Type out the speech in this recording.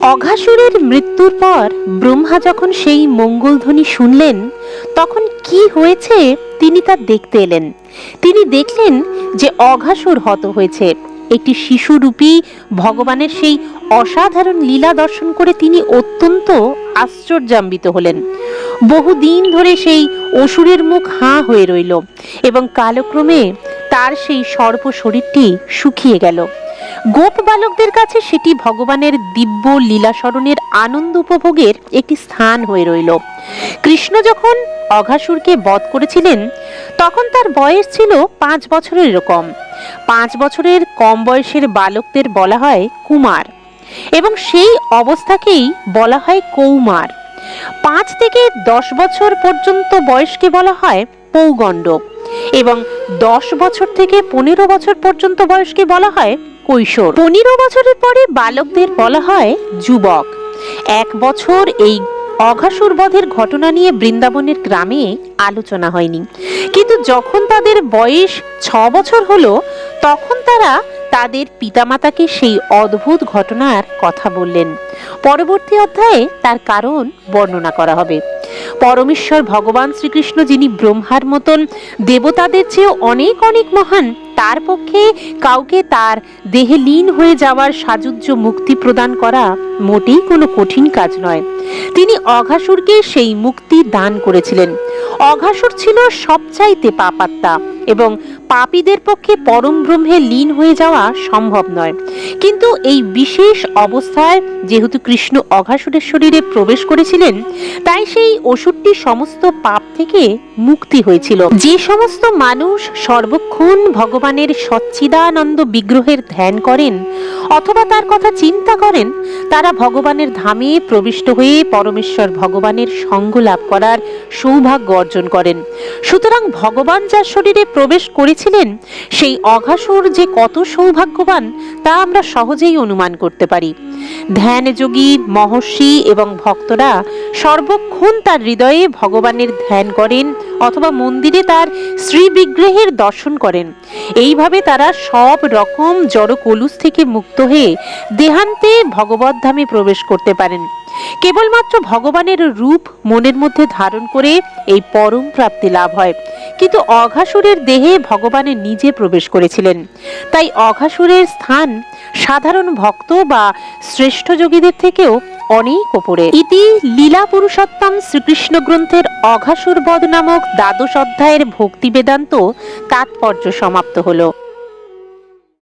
অঘাসুরের মৃত্যুর পর ব্রহ্মা যখন সেই মঙ্গলধ্বনি শুনলেন, তখন কি হয়েছে তিনি তা দেখতে এলেন। তিনি দেখলেন যে অঘাসুর হত হয়েছে। একটি শিশুরূপী ভগবানের সেই অসাধারণ লীলা দর্শন করে তিনি অত্যন্ত আশ্চর্যান্বিত হলেন। বহুদিন ধরে সেই অসুরের মুখ হাঁ হয়ে রইল এবং কালক্রমে তার সেই সর্প শরীরটি শুকিয়ে গেল। গোপ বালকদের কাছে সেটি ভগবানের দিব্য লীলা স্মরণের আনন্দ উপভোগের একটি স্থান হয়ে রইল। কৃষ্ণ যখন অঘাসুরকে বধ করেছিলেন, তখন তার বয়স ছিল 5 বছরের এরকম। 5 বছরের কম বয়সের বালকদের বলা হয় কুমার এবং সেই অবস্থাকেই বলা হয় কৌমার। 5 থেকে 10 বছর পর্যন্ত বয়সকে বলা হয় পৌগণ্ড এবং 10 বছর থেকে 15 বছর পর্যন্ত বয়সকে বলা হয় কৈশোর। 15 বছরের পরে বালকদের বলা হয় যুবক। 1 বছর এই অঘাসুর বধের ঘটনা নিয়ে বৃন্দাবনের গ্রামে আলোচনা হয়নি, কিন্তু যখন তাদের বয়স 6 বছর হলো, তখন তারা তাদের পিতামাতাকে সেই অদ্ভুত ঘটনার কথা বললেন। পরবর্তী অধ্যায়ে তার কারণ বর্ণনা করা হবে। পরমেশ্বর ভগবান শ্রীকৃষ্ণ, যিনি ব্রহ্মার মতন দেবতাদের চেয়েও অনেক অনেক মহান, তার পক্ষে কাউকে তার দেহে লীন হয়ে যাওয়ার সাযুজ্য মুক্তি প্রদান করা মোটেই কোনো কঠিন কাজ নয়। তিনি অঘাসুরকে সেই মুক্তি দান করেছিলেন। অঘাসুর ছিল সবচাইতে পাপাত্মা এবং পাপীদের পক্ষে পরম ব্রহ্মে লীন হয়ে যাওয়া সম্ভব নয়। কিন্তু এই বিশেষ অবস্থায় যেহেতু কৃষ্ণ অঘাসুরের শরীরে প্রবেশ করেছিলেন, তাই সেই অসুরটি সমস্ত পাপ থেকে মুক্তি হয়েছিল। যে সমস্ত মানুষ সর্বক্ষণ ভগবানের সচ্চিদানন্দ বিগ্রহের ধ্যান করেন অথবা তার কথা চিন্তা করেন, তারা ভগবানের ধামে প্রবিষ্ট হয়ে পরমেশ্বর ভগবানের সঙ্গ লাভ করার সৌভাগ্য অর্জন করেন। সুতরাং ভগবান যার শরীরে প্রবেশ করেছিলেন, সেই অঘাসুর যে কত সৌভাগ্যবান তা আমরা সহজেই অনুমান করতে পারি। ধ্যানযোগী মহর্ষি এবং ভক্তরা সর্বক্ষণ তার হৃদয়ে ভগবানের ধ্যান করেন অথবা মন্দিরে তার শ্রী বিগ্রহের দর্শন করেন। এইভাবে তারা সব রকম জড় কলুষ থেকে মুক্ত হয়ে দেহান্তে ভগবত ধামে প্রবেশ করতে পারেন। কেবলমাত্র ভগবানের রূপ মনের মধ্যে ধারণ করে এই পরম প্রাপ্তি লাভ হয়। কিন্তু অঘাসুরের দেহে ভগবানের নিজে প্রবেশ করেছিলেন, তাই অঘাসুরের স্থান সাধারণ ভক্ত বা শ্রেষ্ঠ যোগীদের থেকেও অনেক ওপরে। ইতি লীলা পুরুষোত্তম শ্রীকৃষ্ণ গ্রন্থের অঘাসুর বধ নামক 12 অধ্যায়ের ভক্তি বেদান্ত তাৎপর্য সমাপ্ত হলো।